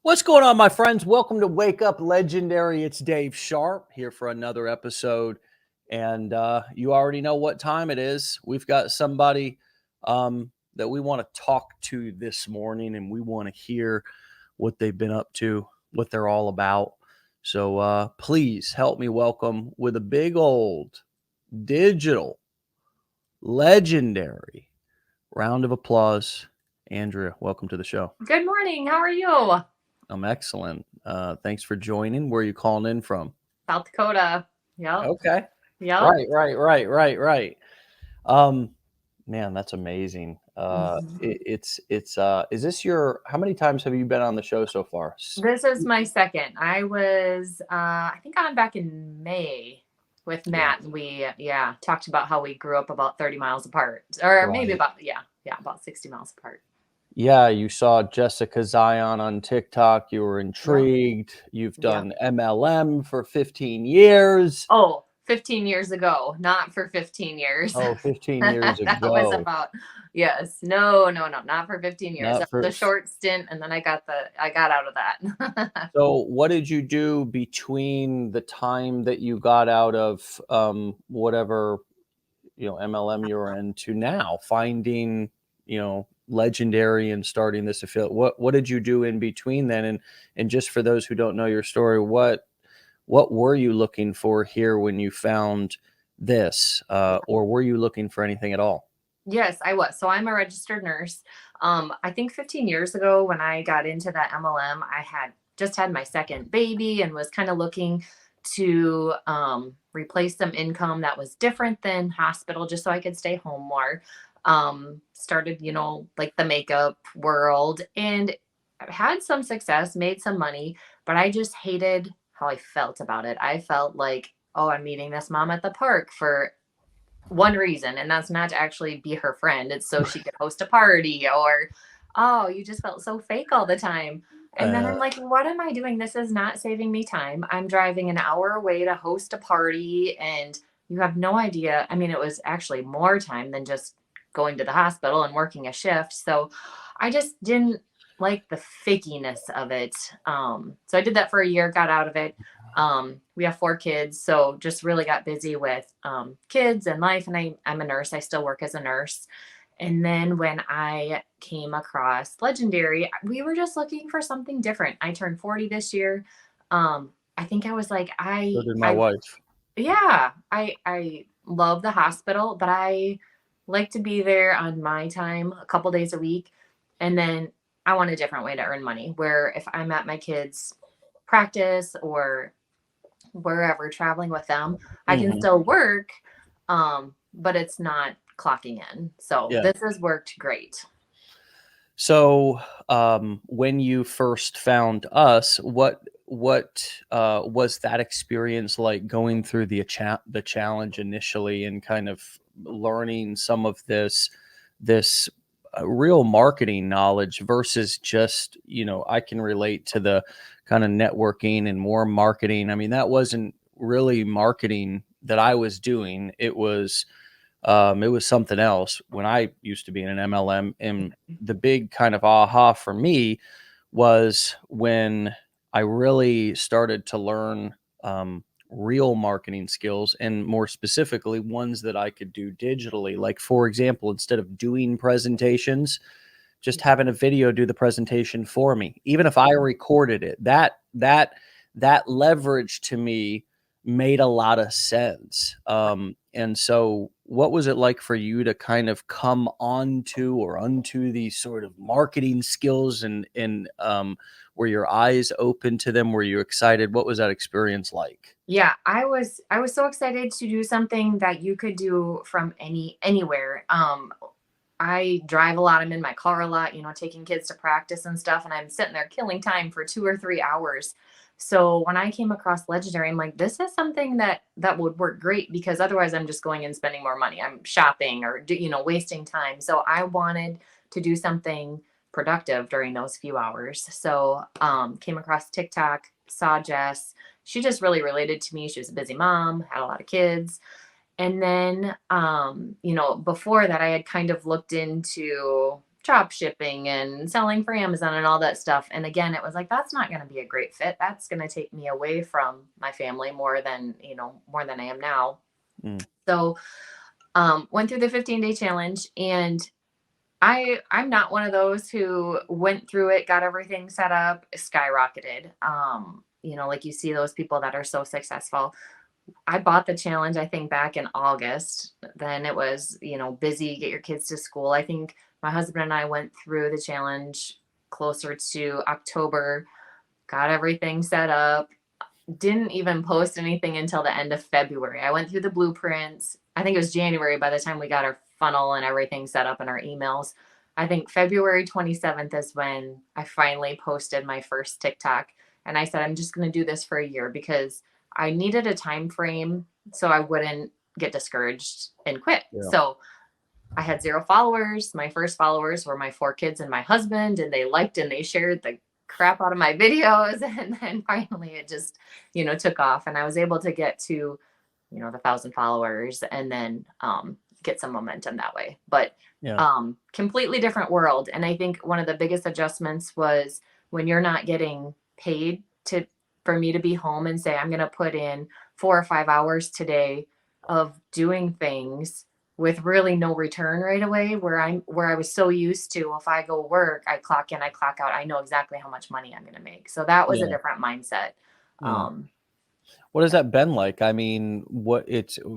What's going on, my friends? Welcome to Wake Up Legendary. It's Dave Sharpe here for another episode. And you already know what time it is. We've got somebody that we want to talk to this morning, and we want to hear what they've been up to, what they're all about. So please help me welcome with a big old digital legendary round of applause. Andrea, welcome to the show. Good morning. How are you? I'm excellent. Thanks for joining. Where are you calling in from? South Dakota. Yep. Okay. Yep. Right. Um, Man, that's amazing. Mhm. Is this your, how many times have you been on the show so far? This is my second. I was, I think on back in May with Yeah, Matt, and we, talked about how we grew up about 30 miles apart, or maybe right. about 60 miles apart. Yeah, you saw Jessica Zion on TikTok. You were Yep. intrigued. You've Yep. done MLM for 15 years. Oh, 15 years ago, not for 15 years. Oh, 15 years That was ago. about, yes. No, no, no, not for 15 years. Not That was for a short stint, and then I got out of that. So what did you do between the time that you got out of whatever, MLM you're in to now finding, legendary and starting this affiliate? What did you do in between then? And just for those who don't know your story, what were you looking for here when you found this? Or were you looking for anything at all? Yes, I was. So I'm a registered nurse. I think 15 years ago when I got into that MLM, I had just had my second baby and was kind of looking to replace some income that was different than hospital just so I could stay home more. Started, like the makeup world and I've had some success, made some money, but I just hated how I felt about it. I felt like, oh, I'm meeting this mom at the park for one reason, and that's not to actually be her friend. It's so she could host a party, or, oh, you just felt so fake all the time. And then Uh, I'm like, what am I doing? This is not saving me time. I'm driving an hour away to host a party, and you have no idea. I mean, it was actually more time than just going to the hospital and working a shift. So I just didn't like the fakiness of it. So I did that for a year, got out of it. We have 4 kids, so just really got busy with kids and life. And I'm a nurse. I still work as a nurse. And then when I came across Legendary, we were just looking for something different. I turned 40 this year. I think I was like, so did my wife. I love the hospital, but I like to be there on my time a couple days a week. And then I want a different way to earn money where if I'm at my kids' practice or wherever traveling with them, I can Hmm. still work, but it's not clocking in. So Yeah. this has worked great. So, when you first found us, what was that experience like going through the challenge initially and kind of learning some of this real marketing knowledge versus just, I can relate to the kind of networking and more marketing. I mean, that wasn't really marketing that I was doing. It was something else when I used to be in an MLM. And the big kind of aha for me was when I really started to learn real marketing skills, and more specifically, ones that I could do digitally. Like, for example, instead of doing presentations, just having a video do the presentation for me, even if I recorded it. That leverage to me made a lot of sense. And so, what was it like for you to kind of come onto or onto these sort of marketing skills, and were your eyes open to them? Were you excited? What was that experience like? Yeah, I was so excited to do something that you could do from anywhere. I drive a lot. I'm in my car a lot, taking kids to practice and stuff, and I'm sitting there killing time for 2 or 3 hours. So when I came across Legendary, I'm like, this is something that would work great because otherwise I'm just going and spending more money. I'm shopping or wasting time. So I wanted to do something productive during those few hours. So came across TikTok, saw Jess. She just really related to me. She was a busy mom, had a lot of kids, and then, before that, I had kind of looked into drop shipping and selling for Amazon and all that stuff. And again, it was like, that's not going to be a great fit. That's going to take me away from my family more than, more than I am now. Mm. So, went through the 15-day challenge, and I'm not one of those who went through it, got everything set up, skyrocketed. Like you see those people that are so successful. I bought the challenge, I think, back in August. Then it was, busy, get your kids to school. I think my husband and I went through the challenge closer to October, got everything set up, didn't even post anything until the end of February. I went through the blueprints. I think it was January by the time we got our funnel and everything set up in our emails. I think February 27th is when I finally posted my first TikTok. And I said, I'm just going to do this for a year because I needed a time frame so I wouldn't get discouraged and quit. Yeah. So I had 0 followers. My first followers were my 4 kids and my husband, and they liked and they shared the crap out of my videos. And then finally it just, took off, and I was able to get to, the 1,000 followers, and then get some momentum that way. But Yeah. completely different world. And I think one of the biggest adjustments was when you're not getting paid for me to be home and say, I'm going to put in 4 or 5 hours today of doing things with really no return right away, where I was so used to, if I go work, I clock in, I clock out, I know exactly how much money I'm going to make. So that was a Yeah. different mindset. Yeah. What has that been like? I mean,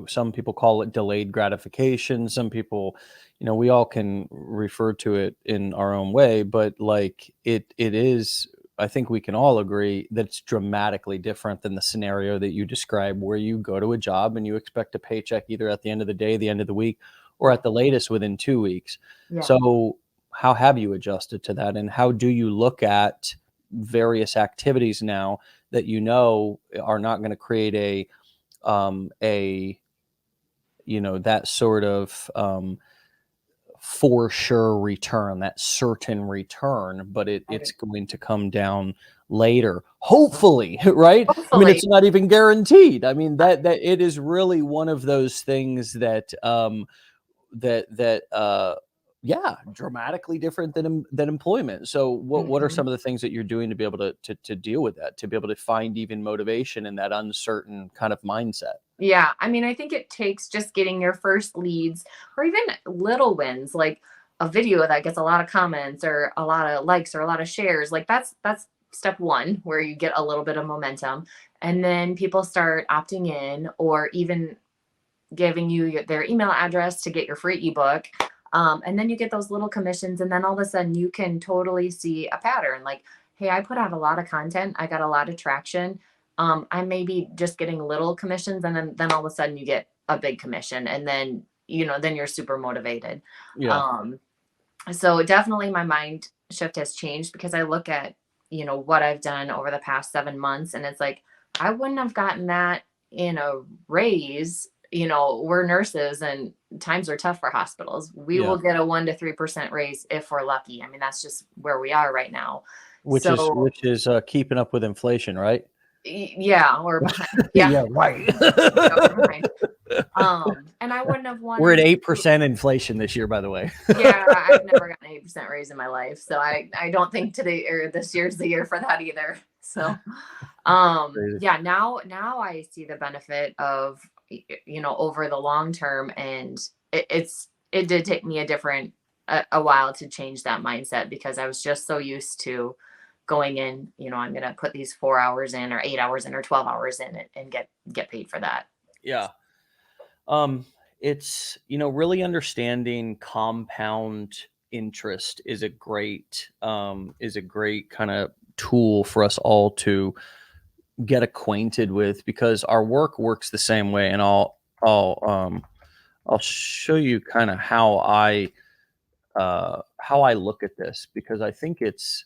some people call it delayed gratification. Some people, we all can refer to it in our own way, but like it is, I think we can all agree that it's dramatically different than the scenario that you describe, where you go to a job and you expect a paycheck either at the end of the day, the end of the week, or at the latest within 2 weeks. Yeah. So how have you adjusted to that? And how do you look at various activities now that are not going to create a that sort of for sure return, that certain return, but it's going to come down later, hopefully, right? I mean, Hopefully. it's not even guaranteed. I mean, that it is really one of those things that yeah, dramatically different than employment. So what are Mhm. some of the things that you're doing to be able to deal with that, to be able to find even motivation in that uncertain kind of mindset? Yeah, I mean, I think it takes just getting your first leads, or even little wins, like a video that gets a lot of comments or a lot of likes or a lot of shares. Like that's step one, where you get a little bit of momentum, and then people start opting in, or even giving you their email address to get your free ebook. And then you get those little commissions, and then all of a sudden you can totally see a pattern. Like, hey, I put out a lot of content, I got a lot of traction. I may be just getting little commissions, and then all of a sudden you get a big commission, and then then you're super motivated. Yeah. Um, so definitely my mind shift has changed, because I look at what I've done over the past 7 months, and it's like, I wouldn't have gotten that in a raise. We're nurses, and times are tough for hospitals. We Yeah. will get a 1 to 3% raise if we're lucky. I mean, that's just where we are right now. Which is So keeping up with inflation, right? yeah, or behind. Yeah. Yeah, right. Yeah, we're behind. And I wouldn't have We're at wanted to. 8% inflation this year, by the way. Yeah, I've never gotten an 8% raise in my life. So I don't think today or this year's the year for that either. So Crazy. yeah, now I see the benefit of over the long term, and it did take me a while to change that mindset, because I was just so used to going in, I'm gonna put these 4 hours in, or 8 hours in, or 12 hours in, and get paid for that. Yeah. Um, it's, really understanding compound interest is a great kind of tool for us all to get acquainted with, because our work works the same way. And I'll show you kind of how I look at this, because I think it's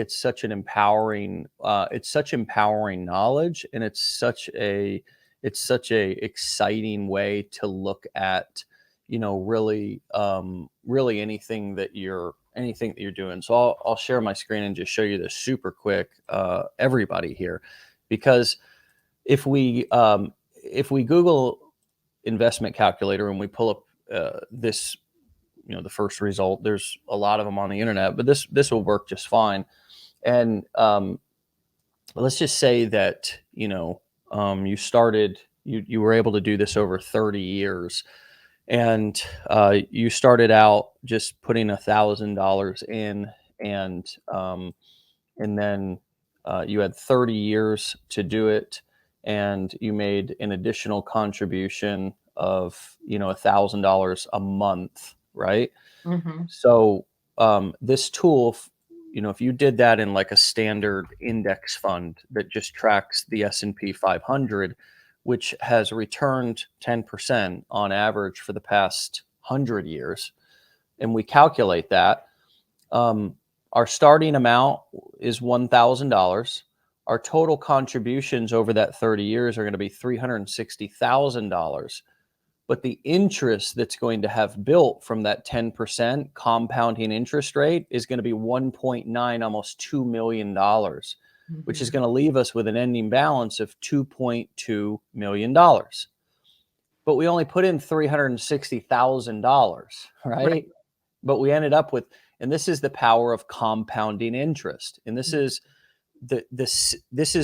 such an empowering it's such empowering knowledge, and it's such a exciting way to look at, really anything that you're doing. So I'll share my screen and just show you this super quick, everybody here, because if we Google investment calculator and we pull up this the first result. There's a lot of them on the internet, but this will work just fine. And let's just say that you were able to do this over 30 years, and you started out just putting $1,000 in, and then you had 30 years to do it, and you made an additional contribution of $1,000 a month, right? Mm-hmm. So this tool, if you did that in like a standard index fund that just tracks the S&P 500, which has returned 10% on average for the past 100 years, and we calculate that, um, our starting amount is $1,000. Our total contributions over that 30 years are going to be $360,000. But the interest that's going to have built from that 10% compounding interest rate is going to be 1.9, almost $2 million, which is Mm-hmm. going to leave us with an ending balance of $2.2 million. But we only put in $360,000, Right. right? But we ended up with, and this is the power of compounding interest. And this is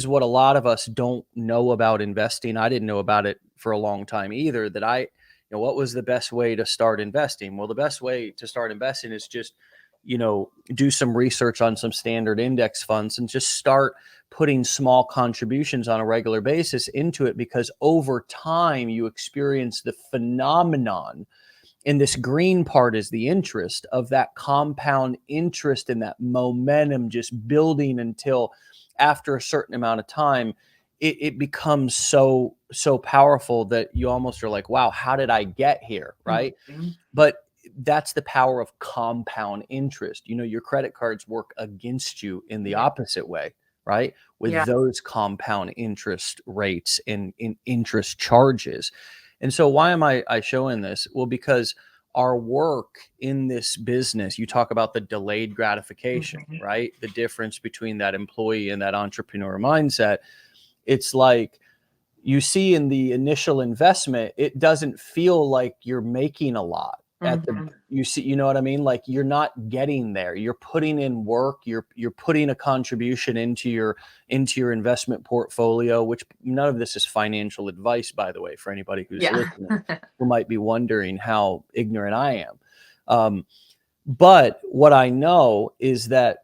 what a lot of us don't know about investing. I didn't know about it for a long time either. What was the best way to start investing? Well, the best way to start investing is just, do some research on some standard index funds and just start putting small contributions on a regular basis into it, because over time you experience the phenomenon, and this green part is the interest of that compound interest and that momentum just building until after a certain amount of time, it becomes so powerful that you almost are like, wow, how did I get here? Right. Mm-hmm. But that's the power of compound interest. Your credit cards work against you in the Yeah. opposite way, right? With Yeah. those compound interest rates and in interest charges. And so why am I showing this? Well, because our work in this business, you talk about the delayed gratification, Mm-hmm. right? The difference between that employee and that entrepreneur mindset. It's like, you see in the initial investment, it doesn't feel like you're making a lot at the Mm-hmm. you see, you know what I mean? Like, you're not getting there. You're putting in work, you're putting a contribution into your investment portfolio, which none of this is financial advice, by the way, for anybody who's Yeah. listening who might be wondering how ignorant I am. But what I know is that,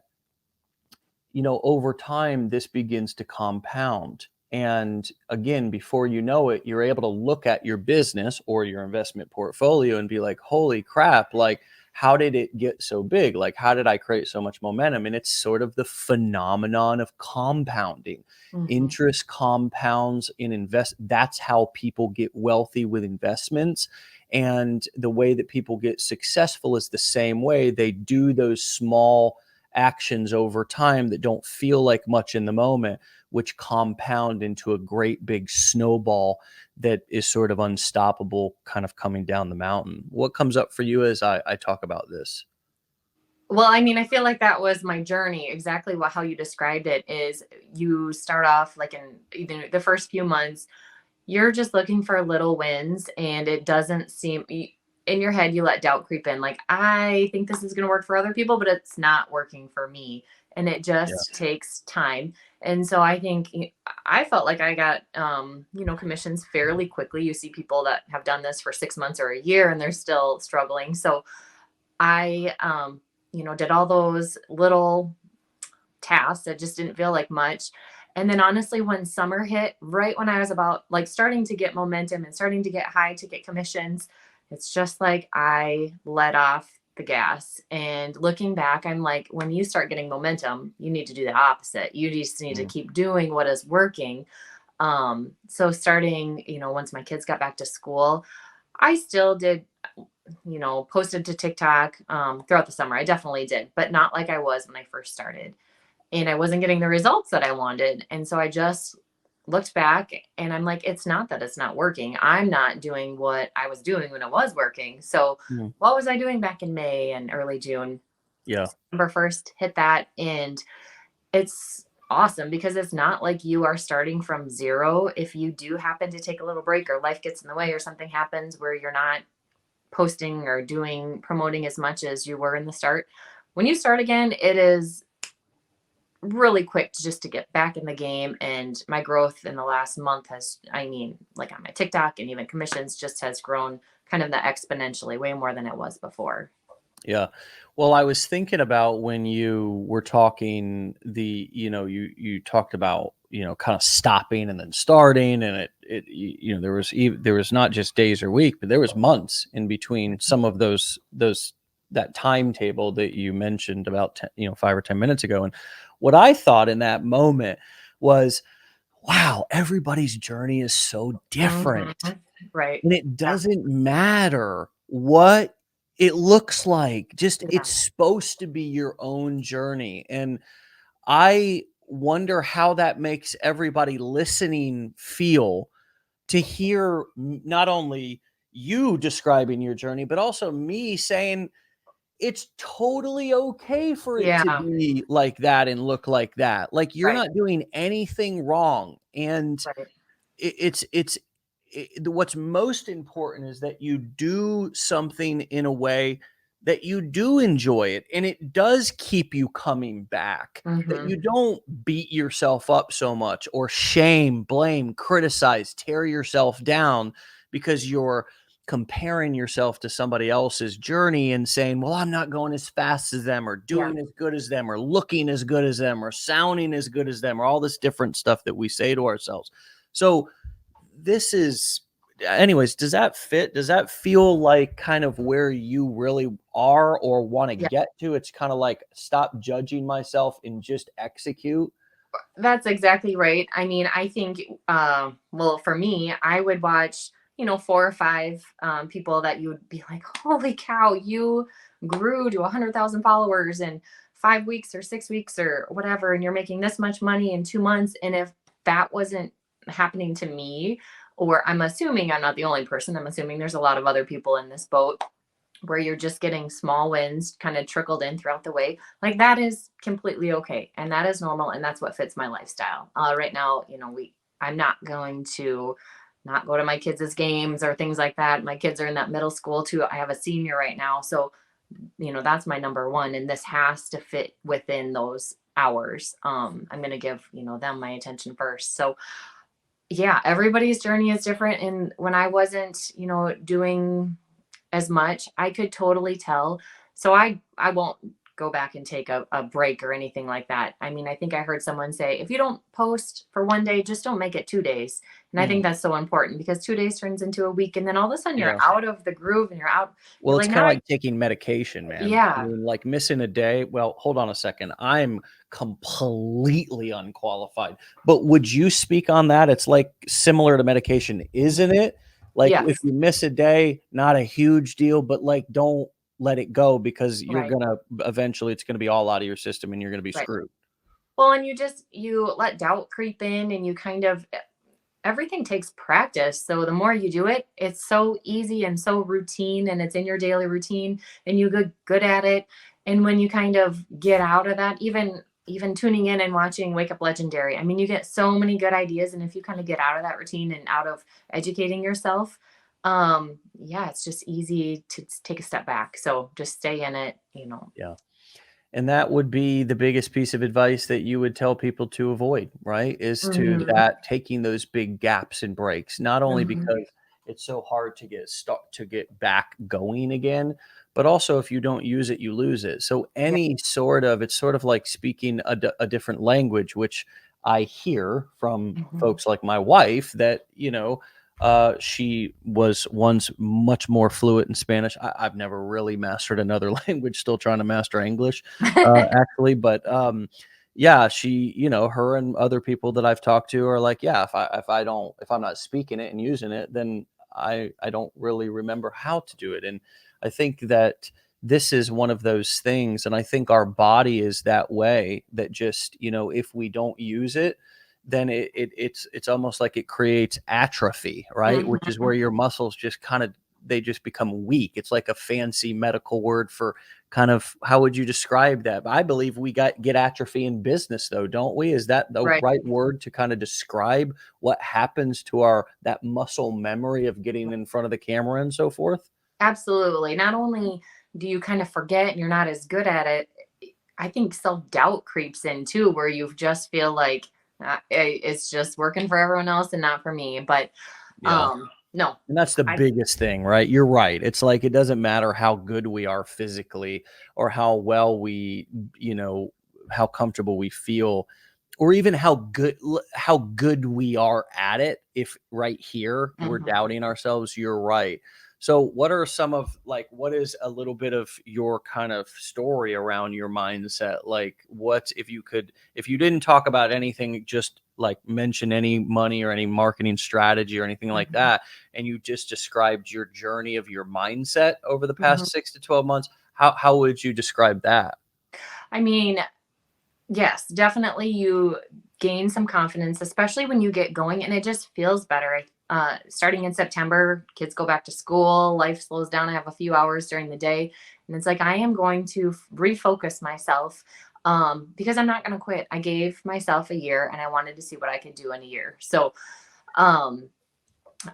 over time, this begins to compound. And again, before you know it, you're able to look at your business or your investment portfolio and be like, holy crap, like, how did it get so big? Like, how did I create so much momentum? And it's sort of the phenomenon of compounding. Mm-hmm. Interest compounds in invest. That's how people get wealthy with investments. And the way that people get successful is the same way. They do those small actions over time that don't feel like much in the moment, which compound into a great big snowball that is sort of unstoppable, kind of coming down the mountain. What comes up for you as I talk about this? Well, I mean, I feel like that was my journey. Exactly how you described it is you start off like in either the first few months, you're just looking for little wins, and it doesn't seem in your head, you let doubt creep in. Like, I think this is going to work for other people, but it's not working for me. And it Yeah. just takes time. And so I think I felt like I got, commissions fairly quickly. You see people that have done this for 6 months or a year and they're still struggling. So I, did all those little tasks that just didn't feel like much. And then honestly, when summer hit, right when I was about like starting to get momentum and starting to get high ticket commissions, it's just like I let off the gas. And looking back, I'm like, when you start getting momentum, you need to do the opposite. You just need to Mm. keep doing what is working. So starting, once my kids got back to school, I still did, posted to TikTok throughout the summer. I definitely did, but not like I was when I first started, and I wasn't getting the results that I wanted. And so I just looked back and I'm like, it's not that it's not working. I'm not doing what I was doing when it was working. So Mm. what was I doing back in May and early June? Yeah. September 1st, hit that. And it's awesome because it's not like you are starting from zero. If you do happen to take a little break or life gets in the way or something happens where you're not posting or promoting as much as you were in the start. When you start again, it is really quick to just to get back in the game. And my growth in the last month has, I mean, like on my TikTok and even commissions just has grown kind of the exponentially way more than it was before. Yeah. Well, I was thinking about when you were talking you talked about, kind of stopping and then starting, and there was not just days or week, but there was months in between some of those that timetable that you mentioned about 5 or 10 minutes ago. And what I thought in that moment was, wow, everybody's journey is so different. Mhm. Right. And it Yeah. doesn't matter what it looks like. Just Yeah. it's supposed to be your own journey. And I wonder how that makes everybody listening feel to hear not only you describing your journey, but also me saying it's totally okay for it to Yeah. be like that and look like that. Like you're Right. not doing anything wrong. And Right. it's what's most important is that you do something in a way that you do enjoy it and it does keep you coming back, that Hmm. you don't beat yourself up so much or shame, blame, criticize, tear yourself down because you're comparing yourself to somebody else's journey and saying, well, I'm not going as fast as them or Yeah. doing as good as them or looking as good as them or sounding as good as them or all this different stuff that we say to ourselves. So this is anyways, does that fit? Does that feel like kind of where you really are or want to Yeah. get to? It's kind of like stop judging myself and just execute. That's exactly right. I mean, I think, well, for me, I would watch, 4 or 5 people that you would be like, holy cow, you grew to 100,000 followers in 5 weeks or 6 weeks or whatever, and you're making this much money in 2 months. And if that wasn't happening to me, or I'm assuming I'm not the only person, I'm assuming there's a lot of other people in this boat where you're just getting small wins kind of trickled in throughout the way, like that is completely okay and that is normal and that's what fits my lifestyle. Right now, I'm not going to not go to my kids' games or things like that. My kids are in that middle school too. I have a senior right now, so that's my number one, and this has to fit within those hours. I'm going to give them my attention first. So yeah, everybody's journey is different, and when I wasn't doing as much, I could totally tell. So I won't go back and take a break or anything like that. I mean, I think I heard someone say, if you don't post for one day, just don't make it 2 days. And I think Mm, that's so important because 2 days turns into a week. And then all of a sudden you're yeah. out of the groove and you're out. You're Well, it's like, kind now of I, like taking medication, man. I yeah, mean, like missing a day. Well, hold on a second. I'm completely unqualified. But would you speak on that? It's like similar to medication, isn't it? Like if yes, you miss a day, not a huge deal, but like don't let it go because you're right, gonna eventually it's gonna be all out of your system and you're gonna be right. screwed. Well, and you let doubt creep in and you kind of, everything takes practice. So the more you do it, it's so easy and so routine and it's in your daily routine and you get good at it. And when you kind of get out of that, even tuning in and watching Wake Up Legendary, I mean, you get so many good ideas. And if you kind of get out of that routine and out of educating yourself, yeah, it's just easy to take a step back. So just stay in it. Yeah. And that would be the biggest piece of advice that you would tell people to avoid, right? Is to Hmm. that taking those big gaps and breaks, not only Hmm. because it's so hard to get back going again, but also if you don't use it, you lose it. So Yeah. it's sort of like speaking a different language, which I hear from Hmm. folks like my wife that, she was once much more fluent in Spanish. I've never really mastered another language, still trying to master English, actually. But yeah, she, her and other people that I've talked to are like, yeah, if I'm not speaking it and using it, then I don't really remember how to do it. And I think that this is one of those things, and I think our body is that way. That just, if we don't use it, then it's almost like it creates atrophy, right? Which is where Hmm. your muscles just kind of they just become weak. It's like a fancy medical word for kind of how would you describe that? I believe we get atrophy in business though, don't we? Is that the Right. right word to kind of describe what happens to our that muscle memory of getting in front of the camera and so forth? Absolutely. Not only do you kind of forget and you're not as good at it, I think self-doubt creeps in too, where you just feel like it's just working for everyone else and not for me. But Yeah. no, And that's the I biggest thing, right? You're right. It's like it doesn't matter how good we are physically or how well we, you know, how comfortable we feel or even how good we are at it if right here we're Mhm. doubting ourselves. You're right. So what are some of like what is a little bit of your kind of story around your mindset? Like what if you didn't talk about anything, just like mention any money or any marketing strategy or anything like Mhm. that, and you just described your journey of your mindset over the Mhm. past 6 to 12 months, how would you describe that? I mean, yes, definitely you gain some confidence, especially when you get going and it just feels better. Starting in September, kids go back to school, life slows down. I have a few hours during the day, and it's like I am going to refocus myself because I'm not going to quit. I gave myself a year and I wanted to see what I could do in a year. So um,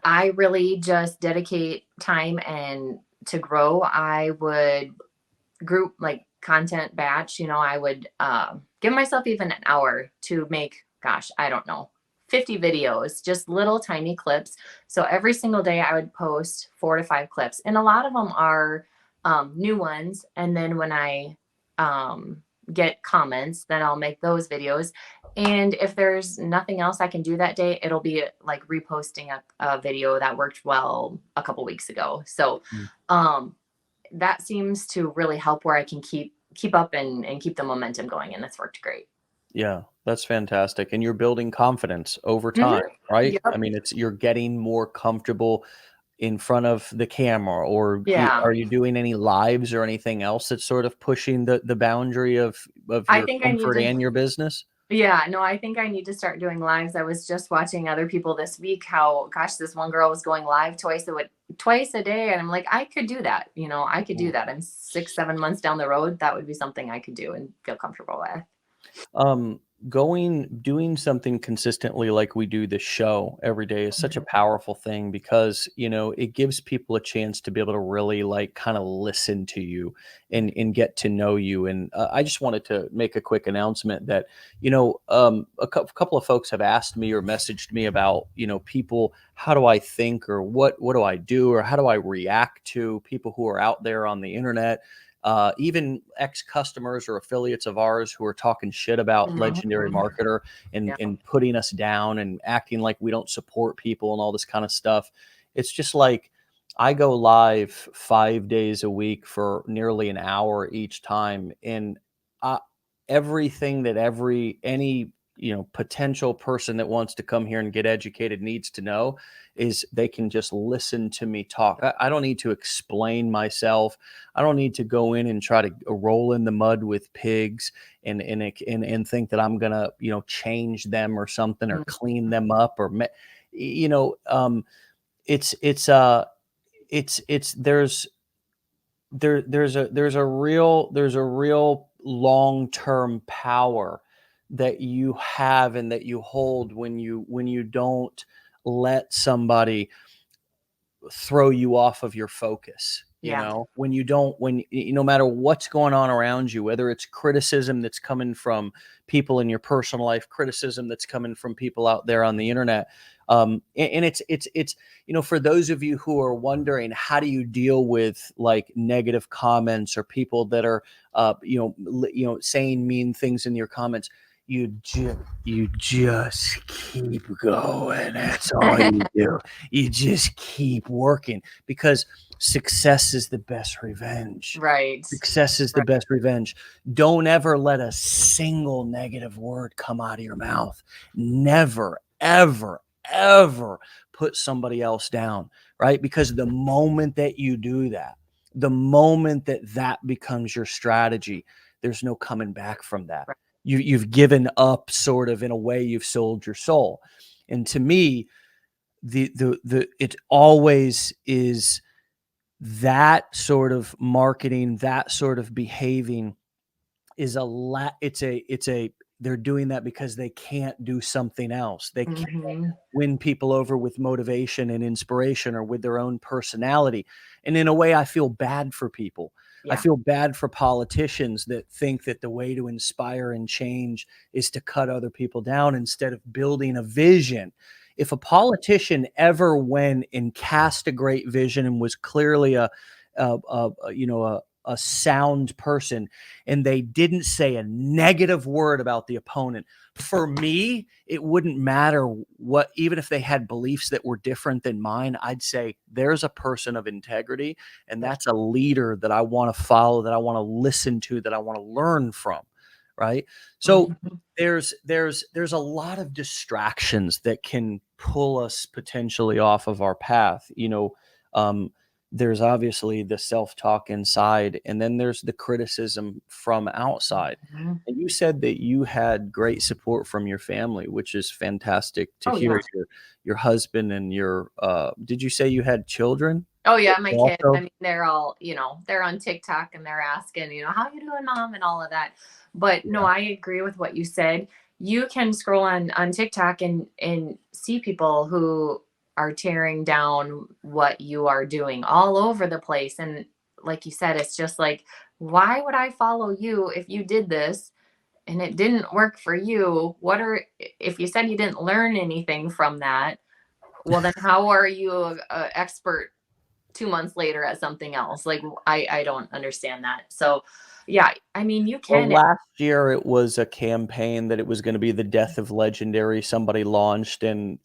I really just dedicate time and to grow. I would group like content batch, I would give myself even an hour to make, gosh, I don't know, 50 videos, just little tiny clips. So every single day I would post 4 to 5 clips, and a lot of them are new ones. And then when I get comments, then I'll make those videos. And if there's nothing else I can do that day, it'll be like reposting a video that worked well a couple weeks ago. So um that seems to really help where I can keep up and keep the momentum going, and that's worked great. Yeah, that's fantastic, and you're building confidence over Mhm. time, right? I Yep. mean, it's you're getting more comfortable in front of the camera, or Yeah. are you doing any lives or anything else that's sort of pushing the boundary of I your think I need comfort to and your business? Yeah, no, I think I need to start doing lives. I was just watching other people this week how, gosh, this one girl was going live twice a day, and I'm like, I could do that. I could do Mm. that. I'm 6, 7 months down the road. That would be something I could do and feel comfortable with. Um, doing something consistently like we do this show every day is such a Mhm. powerful thing because, it gives people a chance to be able to really like kind of listen to you and get to know you. And I just wanted to make a quick announcement that, couple of folks have asked me or messaged me about, people, how do I think or what do I do or how do I react to people who are out there on the internet, even ex customers or affiliates of ours who are talking shit about Legendary Mhm. Marketer and, Yeah. and putting us down and acting like we don't support people and all this kind of stuff. It's just like I go live 5 days a week for nearly an hour each time. And uh, everything that any, potential person that wants to come here and get educated needs to know is they can just listen to me talk. I don't need to explain myself. I don't need to go in and try to roll in the mud with pigs and think that I'm gonna change them or something or Mhm. clean them up or you know it's it's uh it's there's a real long-term power that you have and that you hold when you don't let somebody throw you off of your focus. Yeah. When you don't when no matter what's going on around you, whether it's criticism that's coming from people in your personal life, criticism that's coming from people out there on the internet, and it's for those of you who are wondering, how do you deal with like negative comments or people that are saying mean things in your comments? You just keep going. That's all you do. You just keep working because success is the best revenge. Right. Success is the Right. best revenge. Don't ever let a single negative word come out of your mouth. Never, ever, ever put somebody else down, right? Because the moment that you do that, the moment that that becomes your strategy, there's no coming back from that. Right. You've given up, sort of, in a way. You've sold your soul. And to me, the it always is that sort of marketing, that sort of behaving is a la it's a they're doing that because they can't do something else. They can't Mhm. win people over with motivation and inspiration or with their own personality. And in a way, I feel bad for people. I Yeah. feel bad for politicians that think that the way to inspire and change is to cut other people down instead of building a vision. If a politician ever went and cast a great vision and was clearly a sound person, and they didn't say a negative word about the opponent, for me, it wouldn't matter what, even if they had beliefs that were different than mine, I'd say there's a person of integrity, and Yeah. that's a leader that I want to follow, that I want to listen to, that I want to learn from. Right. So Mhm. there's a lot of distractions that can pull us potentially off of our path. Um, there's obviously the self-talk inside, and then there's the criticism from outside. Mhm. And you said that you had great support from your family, which is fantastic to Oh hear. yeah. Your husband and your did you say you had children Oh yeah, my kids. I also? mean, they're all, they're on TikTok and they're asking, how you doing, mom, and all of that. But no, Yeah. I agree with what you said. You can scroll on TikTok and see people who are tearing down what you are doing all over the place. And like you said, it's just like, why would I follow you if you did this and it didn't work for you? If you said you didn't learn anything from that, well, then how are you a expert 2 months later at something else? Like, I don't understand that. So yeah, I mean, you Well, can. last year it was a campaign that it was gonna be the death of legendary, somebody launched, and,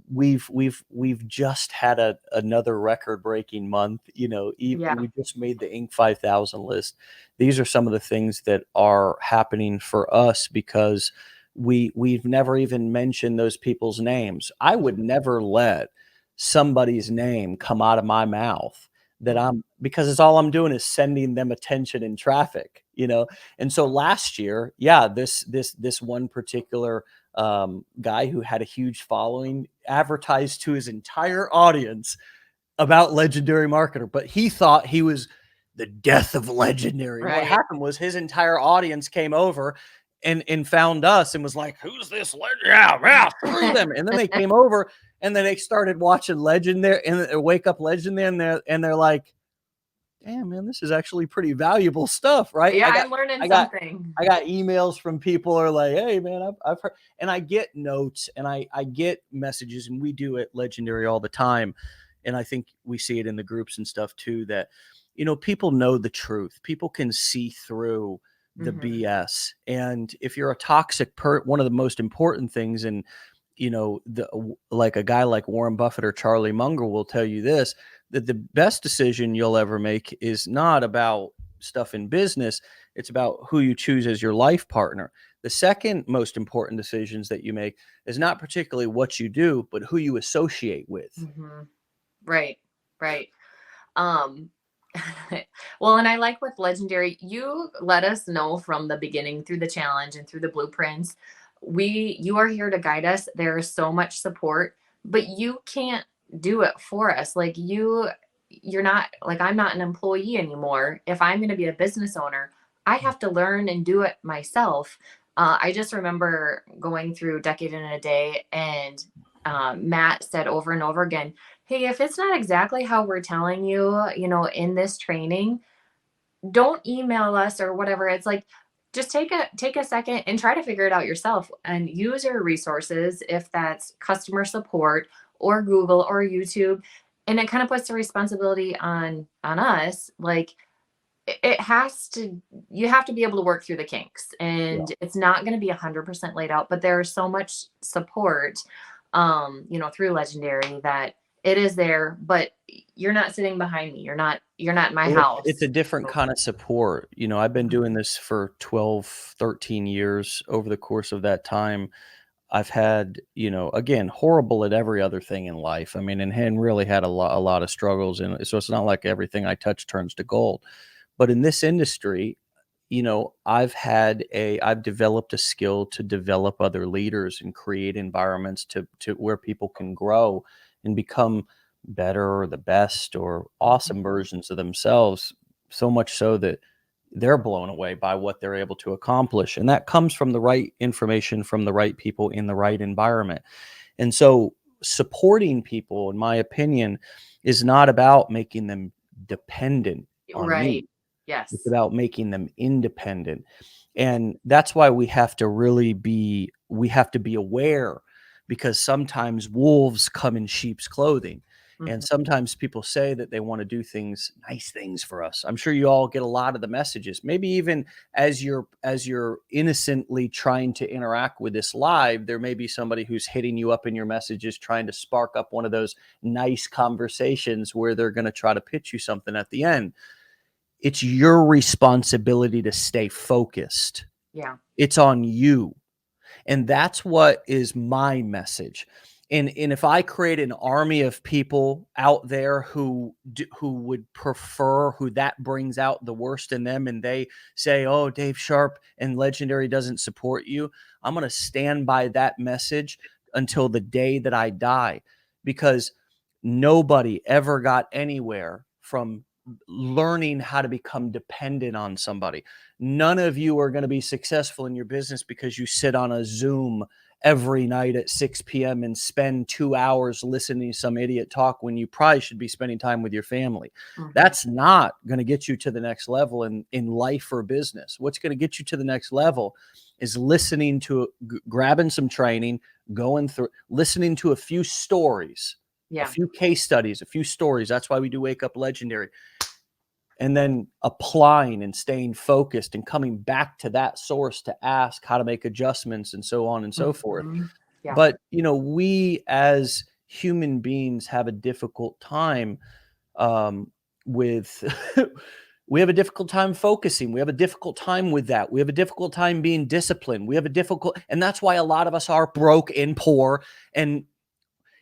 we've just had another record-breaking month, Yeah. we just made the Inc. 5000 list. These are some of the things that are happening for us because we've never even mentioned those people's names. I would never let somebody's name come out of my mouth that I'm because it's all I'm doing is sending them attention in traffic. And so last year, yeah, this one particular guy who had a huge following advertised to his entire audience about legendary marketer, but he thought he was the death of legendary. And what Right. happened was his entire audience came over and found us and was like, "Who's this legend? Yeah, yeah, screw them!" And then they came over and then they started watching Legend there and Wake Up Legend there, and they're like, "Damn, man, this is actually pretty valuable stuff, right?" Yeah, I got I'm learning I got something. I got emails from people who are like, "Hey, man, I've heard," and I get notes and I get messages, and we do it Legendary all the time, and I think we see it in the groups and stuff too that people know the truth. People can see through the Hmm. BS, and if you're a toxic one of the most important things, and like a guy like Warren Buffett or Charlie Munger will tell you this, that the best decision you'll ever make is not about stuff in business. It's about who you choose as your life partner. The second most important decisions that you make is not particularly what you do, but who you associate with. Hmm. Right. Right. Um, well, and I like with Legendary, you let us know from the beginning through the challenge and through the blueprints. You are here to guide us. There is so much support, but you can't do it for us. Like you're not like I'm not an employee anymore. If I'm going to be a business owner, I have to learn and do it myself. I just remember going through Decade in a Day, and Matt said over and over again, hey, if it's not exactly how we're telling you, in this training, don't email us or whatever. It's like, just take a second and try to figure it out yourself and use your resources, if that's customer support or Google or YouTube. And it kind of puts the responsibility on us. Like, it has to, you have to be able to work through the kinks, Yeah. and it's not going to be 100% laid out, but there's so much support through Legendary, that it is there, but you're not sitting behind me, you're not in my Well, it's house. a different So, kind of support. I've been doing this for 12, 13 years. Over the course of that time, I've had, again, horrible at every other thing in life. I mean, and really had a lot of struggles, and so it's not like everything I touch turns to gold. But in this industry, I've developed a skill to develop other leaders and create environments to where people can grow and become better or the best or awesome versions of themselves. So much so that they're blown away by what they're able to accomplish. And that comes from the right information from the right people in the right environment. And so supporting people, in my opinion, is not about making them dependent on you. Right. It's Yes. about making them independent. And that's why we have to be aware, because sometimes wolves come in sheep's clothing. And Mhm. sometimes people say that they want to do nice things for us. I'm sure you all get a lot of the messages. Maybe even as you're innocently trying to interact with this live, there may be somebody who's hitting you up in your messages trying to spark up one of those nice conversations where they're going to try to pitch you something at the end. It's your responsibility to stay focused. Yeah. It's on you. And that's what is my message. And if I create an army of people out there who would prefer, who that brings out the worst in them, and they say, "Oh, Dave Sharpe and Legendary doesn't support you," I'm going to stand by that message until the day that I die, because nobody ever got anywhere from learning how to become dependent on somebody. None of you are going to be successful in your business because you sit on a Zoom every night at 6 p.m. and spend 2 hours listening to some idiot talk when you probably should be spending time with your family. Mhm. That's not going to get you to the next level in life or business. What's going to get you to the next level is listening to, grabbing some training, going through, listening to a few stories, a Yeah. few case studies, a few stories. That's why we do Wake Up Legendary. And then applying and staying focused and coming back to that source to ask how to make adjustments and so on and so forth. Mhm. Yeah. But, we as human beings have a difficult time with we have a difficult time focusing. We have a difficult time with that. We have a difficult time being disciplined. We have a difficult, and that's why a lot of us are broke and poor. And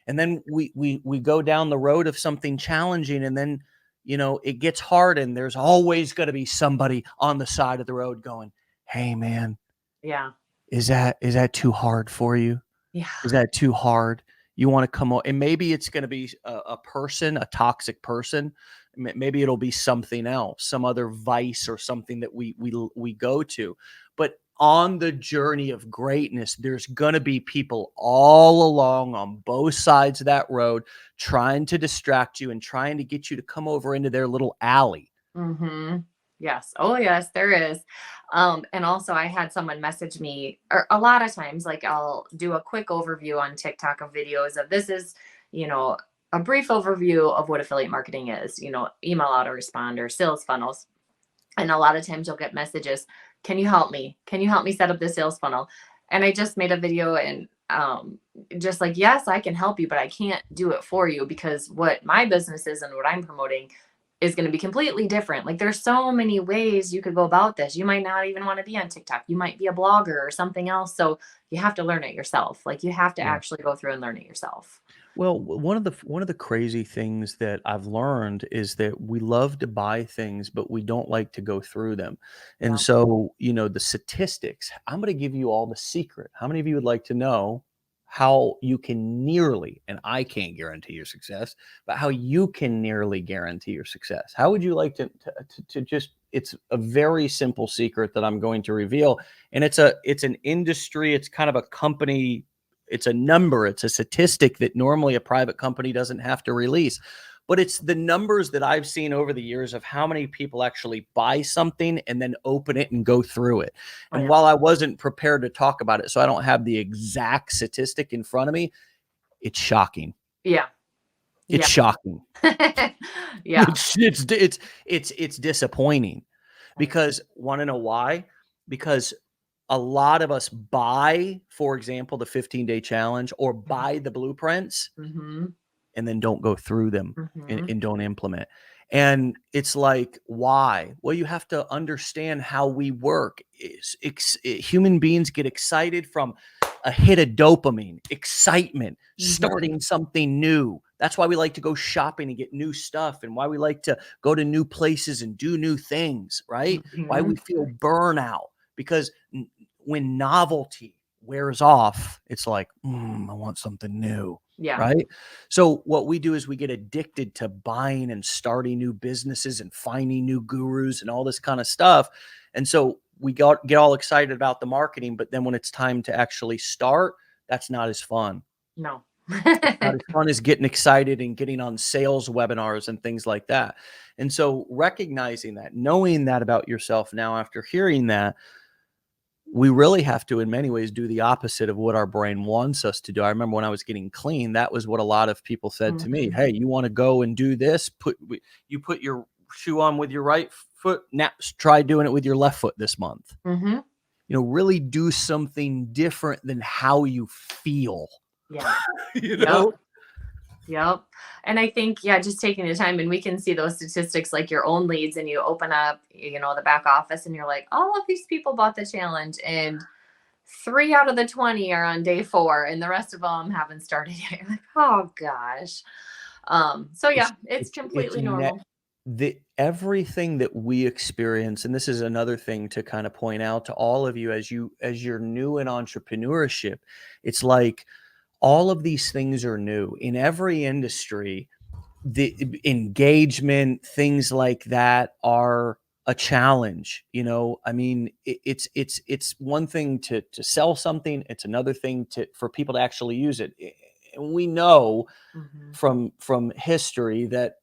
then we go down the road of something challenging, and then it gets hard, and there's always going to be somebody on the side of the road going, "Hey man, Yeah. is that too hard for you? Yeah. Is that too hard? You want to come on?" And maybe it's going to be a person, a toxic person. Maybe it'll be something else, some other vice or something that we go to. But on the journey of greatness, there's going to be people all along on both sides of that road trying to distract you and trying to get you to come over into their little alley. Mhm. Yes. Oh, yes, there is. And also I had someone message me, or a lot of times, like I'll do a quick overview on TikTok of videos of this is, you know, a brief overview of what affiliate marketing is, email autoresponder, sales funnels. And a lot of times you'll get messages, can you help me? Can you help me set up the sales funnel? And I just made a video and just like, yes, I can help you, but I can't do it for you because what my business is and what I'm promoting is going to be completely different. Like there's so many ways you could go about this. You might not even want to be on TikTok. You might be a blogger or something else. So you have to learn it yourself. Like you have to Yeah. actually go through and learn it yourself. Well, one of the crazy things that I've learned is that we love to buy things, but we don't like to go through them. And Yeah. so, the statistics, I'm going to give you all the secret. How many of you would like to know how you can nearly, and I can't guarantee your success, but how you can nearly guarantee your success? How would you like to just, it's a very simple secret that I'm going to reveal. And it's an industry, it's kind of a company, it's a number, it's a statistic that normally a private company doesn't have to release. But it's the numbers that I've seen over the years of how many people actually buy something and then open it and go through it. Oh, And yeah. while I wasn't prepared to talk about it, so I don't have the exact statistic in front of me, it's shocking. Yeah. It's Yeah. shocking. Yeah. It's disappointing, Oh, yeah. because want to know why? Because a lot of us buy, for example, the 15-day challenge or buy the blueprints Mhm. and then don't go through them and, Mhm. and don't implement. And it's like, why? Well, you have to understand how we work. Human beings get excited from a hit of dopamine, excitement, Mhm. starting something new. That's why we like to go shopping and get new stuff, and why we like to go to new places and do new things, right? Why we Mhm. feel burnout, because when novelty wears off, it's like, I want something new. Yeah. right? So what we do is we get addicted to buying and starting new businesses and finding new gurus and all this kind of stuff. And so we get all excited about the marketing, but then when it's time to actually start, that's not as fun. No. It's not as fun as getting excited and getting on sales webinars and things like that. And so recognizing that, knowing that about yourself now after hearing that, we really have to, in many ways, do the opposite of what our brain wants us to do. I remember when I was getting clean, that was what a lot of people said to me. Mhm. Hey, you want to go and do this? You put your shoe on with your right foot. Now try doing it with your left foot this month. Mhm. Really do something different than how you feel. Yeah. you Yep. know? Yep. And I think, yeah, just taking the time, and we can see those statistics like your own leads, and you open up, the back office, and you're like, all of these people bought the challenge, and 3 out of the 20 are on day 4, and the rest of them haven't started yet. You're like, oh gosh. So It's yeah, it's it's completely net normal. the everything that we experience, and this is another thing to kind of point out to all of you as you're new in entrepreneurship, it's like all of these things are new in every industry. The engagement, things like that are a challenge. I mean, it's one thing to sell something, it's another thing to for people to actually use it. And we know Hmm. from history that,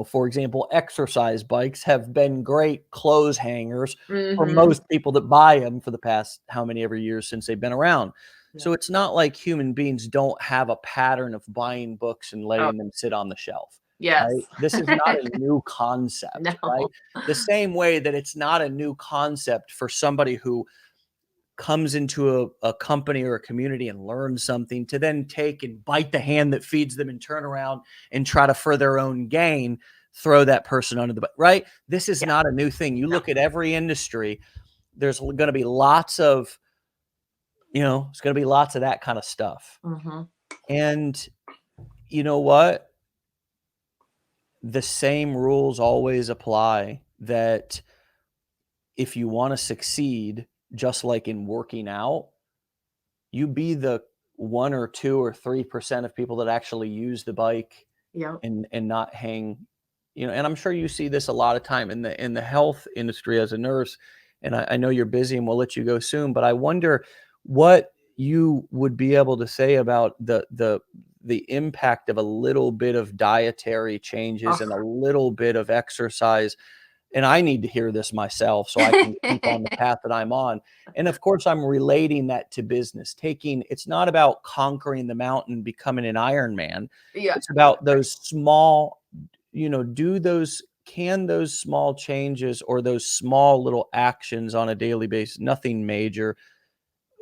for example, exercise bikes have been great clothes hangers for Hmm. most people that buy them for the past how many ever years since they've been around. Yeah. So it's not like human beings don't have a pattern of buying books and Oh, letting them sit on the shelf, right? yes. This is not a new concept, right? No. The same way that it's not a new concept for somebody who comes into a company or a community and learns something to then take and bite the hand that feeds them and turn around and try to for their own gain throw that person under the right. This is Yeah. not a new thing. You No. look at every industry, there's going to be lots of, it's going to be lots of that kind of stuff. Hmm. And you know what, the same rules always apply, that if you want to succeed, just like in working out, you be the 1 or 2 or 3% of people that actually use the bike Yep. and not hang, and I'm sure you see this a lot of time in the health industry as a nurse, and I know you're busy and we'll let you go soon, but I wonder what you would be able to say about the impact of a little bit of dietary changes and a Oh. little bit of exercise. And I need to hear this myself so I can keep on the path that I'm on. And of course, I'm relating that to business. It's not about conquering the mountain, becoming an Iron Man. Yeah. It's about those small, can those small changes or those small little actions on a daily basis, nothing major,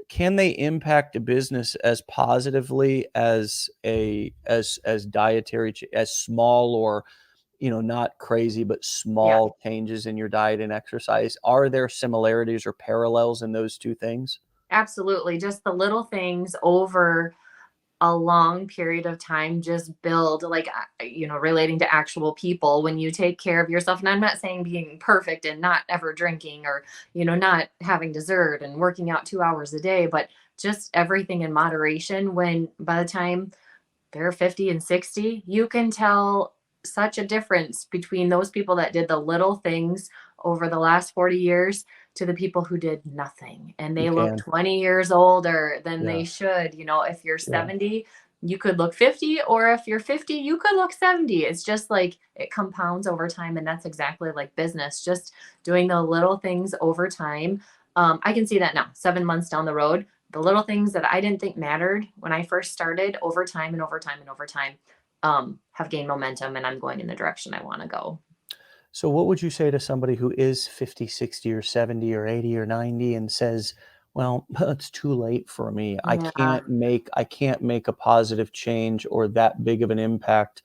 can they impact a business as positively as as dietary, as small or not crazy, but Yeah. small changes in your diet and exercise? Are there similarities or parallels in those 2 things? Absolutely. Just the little things over a long period of time just build, like, relating to actual people. When you take care of yourself, and I'm not saying being perfect and not ever drinking, or not having dessert and working out 2 hours a day, but just everything in moderation. When by the time they're 50 and 60, you can tell such a difference between those people that did the little things over the last 40 years to the people who did nothing, and You they look can. 20 years older than Yeah, they should. If you're yeah. 70, you could look 50, or if you're 50, you could look 70. It's just like it compounds over time, and that's exactly like business, just doing the little things over time. I can see that now, 7 months down the road, the little things that I didn't think mattered when I first started, over time and over time and over time, have gained momentum, and I'm going in the direction I want to go. So what would you say to somebody who is 50, 60, or 70 or 80 or 90 and says, "Well, it's too late for me. Yeah. I can't make a positive change or that big of an impact,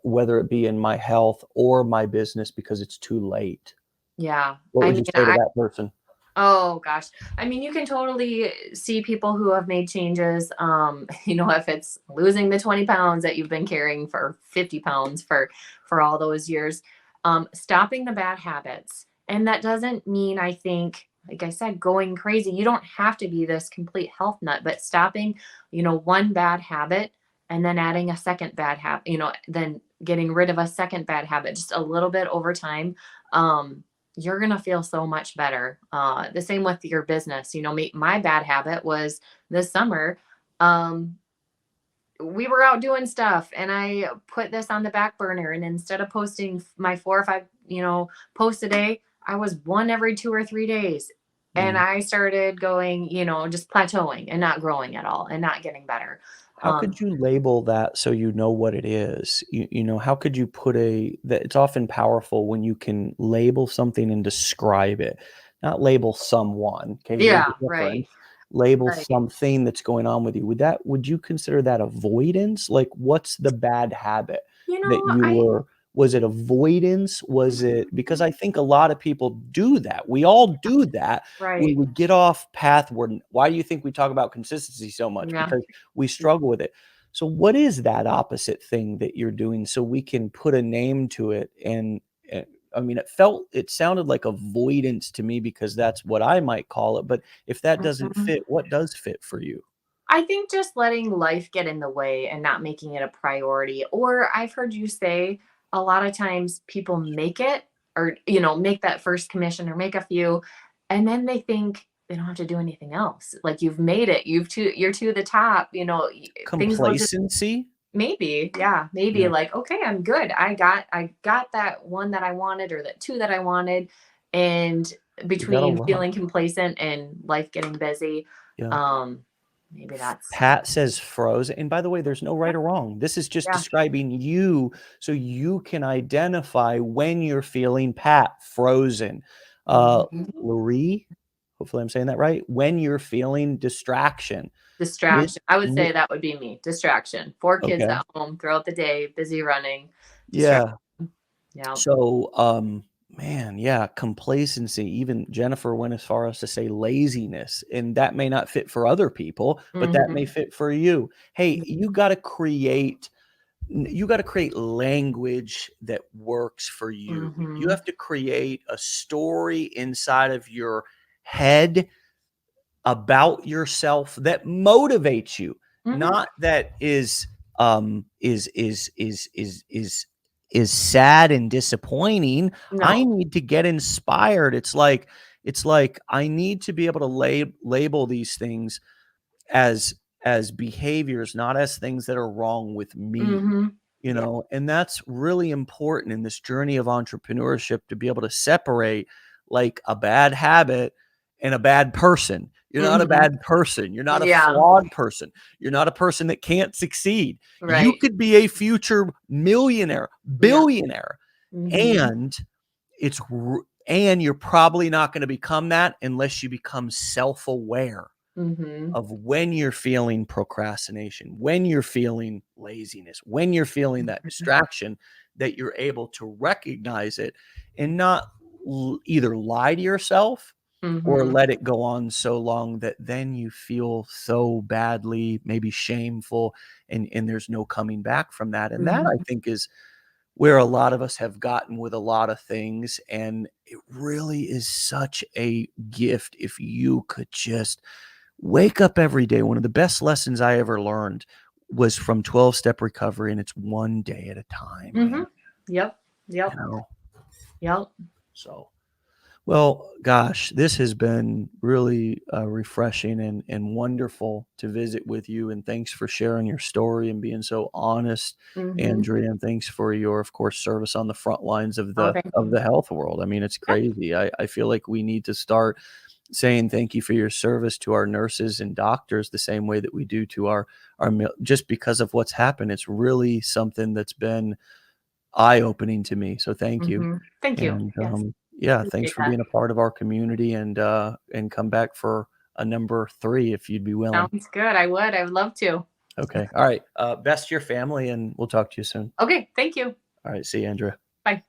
whether it be in my health or my business because it's too late." Yeah. What I would mean, you say to that person? oh gosh. I mean, you can totally see people who have made changes. If it's losing the 20 pounds that you've been carrying, for 50 pounds for all those years, stopping the bad habits. And that doesn't mean, I think, like I said, going crazy. You don't have to be this complete health nut, but stopping, one bad habit and then adding a second bad habit, then getting rid of a second bad habit, just a little bit over time, um, you're going to feel so much better. The same with your business. My bad habit was this summer. Um, we were out doing stuff and I put this on the back burner, and instead of posting my 4 or 5, posts a day, I was one every 2 or 3 days. And Mm. I started going, just plateauing and not growing at all and not getting better. How could you label that so you know what it is? How could you put that it's often powerful when you can label something and describe it, not label someone. Okay, there's Yeah, a right. difference. Label Right. something that's going on with you. Would you consider that avoidance? Like, what's the bad habit You that know, you I were? Was it avoidance? Was it because I think a lot of people do that. We all do that. We right. would get off path. Why do you think we talk about consistency so much? Yeah. Because we struggle with it. So what is that opposite thing that you're doing so we can put a name to it? And I mean, it sounded like avoidance to me because that's what I might call it. But if that doesn't Mhm. fit, what does fit for you? I think just letting life get in the way and not making it a priority. Or I've heard you say a lot of times people make it, or, make that first commission or make a few, and then they think they don't have to do anything else. Like you've made it, you're to the top, things will just, Complacency? maybe, yeah, maybe Yeah. like, okay, I'm good. I got that one that I wanted, or that two that I wanted. And You got a between lot. feeling complacent and life getting busy, Yeah. um, maybe that's, Pat says frozen. And by the way, there's no right or wrong. This is just yeah. describing you so you can identify when you're feeling Pat frozen. Uh Mhm. Laurie, hopefully I'm saying that right. When you're feeling distraction. Mis, Distraction. I would mi, say that would be me. Distraction. 4 kids okay. at home throughout the day, busy running. Distraction. Yeah. Yeah. So, man, yeah, complacency. Even Jennifer went as far as to say laziness, and that may not fit for other people, but that may Mhm. fit for you. Hey, you got to create language that works for you. You Mhm. have to create a story inside of your head about yourself that motivates you, Mhm. not that is sad and disappointing. I No. need to get inspired. It's like I need to be able to label these things as behaviors, not as things that are wrong with me. Mhm. Yeah. And that's really important in this journey of entrepreneurship, to be able to separate like a bad habit and a bad person. You're not a Mhm. bad person. You're not a Yeah. flawed person. You're not a person that can't succeed. You Right. could be a future millionaire, Yeah. billionaire, Mhm. and and you're probably not going to become that unless you become self-aware Mhm. of when you're feeling procrastination, when you're feeling laziness, when you're feeling that Mhm. distraction, that you're able to recognize it and not either lie to yourself or Mhm. let it go on so long that then you feel so badly, maybe shameful, and there's no coming back from that. And that, I Mhm. think, is where a lot of us have gotten with a lot of things. And it really is such a gift if you could just wake up every day. One of the best lessons I ever learned was from 12-step recovery, and it's one day at a time, man. Mhm. Yep. You Yep. know? Yep. So, well, gosh, this has been really refreshing and wonderful to visit with you. And thanks for sharing your story and being so honest, Mhm. Andrea. And thanks for your, of course, service on the front lines of Oh, the thank of you. the health world. I mean, it's Yeah. crazy. I feel like we need to start saying thank you for your service to our nurses and doctors the same way that we do to just because of what's happened. It's really something that's been eye-opening to me. So thank you. Mhm. Thank you. And Yes. yeah, thanks Appreciate for that. being a part of our community, and come back for a number 3 if you'd be willing. Sounds good. I would love to. Okay. All right. Best to your family, and we'll talk to you soon. Okay. Thank you. All right. See you, Andrea. Bye.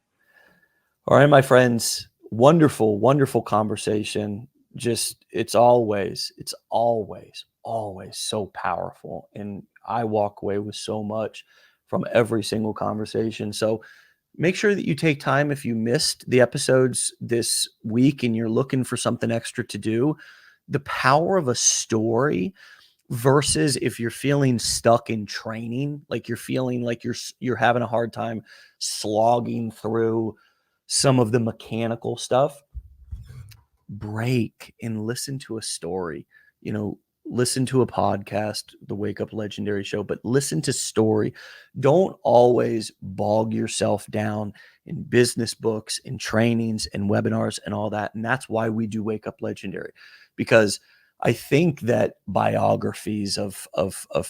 All right, my friends. Wonderful, wonderful conversation. Just it's always so powerful. And I walk away with so much from every single conversation. So make sure that you take time if you missed the episodes this week and you're looking for something extra to do. The power of a story versus if you're feeling stuck in training, like you're feeling like you're having a hard time slogging through some of the mechanical stuff, break and listen to a story. You know, listen to a podcast, the Wake Up Legendary Show, but listen to story. Don't always bog yourself down in business books and trainings and webinars and all that. And that's why we do Wake Up Legendary, because I think that biographies of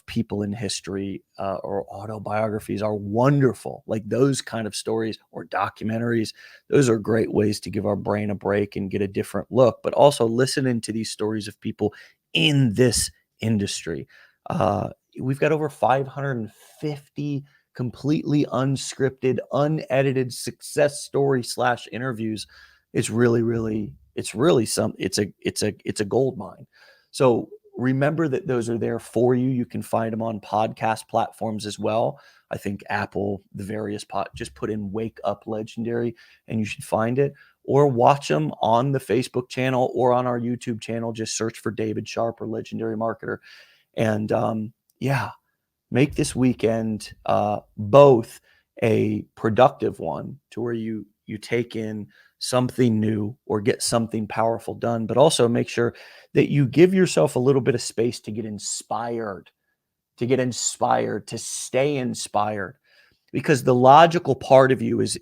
people in history or autobiographies are wonderful. Like those kind of stories or documentaries, those are great ways to give our brain a break and get a different look. But also listening to these stories of people in this industry. We've got over 550 completely unscripted, unedited success story / interviews. It's really some. It's a gold mine. So remember that those are there for you. You can find them on podcast platforms as well. I think Apple, the various just put in Wake Up Legendary and you should find it, or watch them on the Facebook channel or on our YouTube channel. Just search for David Sharpe or Legendary Marketer. And yeah, make this weekend both a productive one to where you take in something new or get something powerful done, but also make sure that you give yourself a little bit of space to get inspired, to stay inspired, because the logical part of you is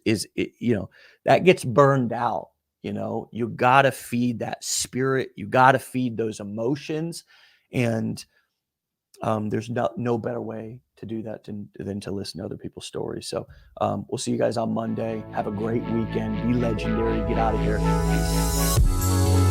that gets burned out. You got to feed that spirit, you got to feed those emotions, and there's no better way to do that than to listen to other people's stories. So we'll see you guys on Monday. Have a great weekend. Be legendary. Get out of here. Peace.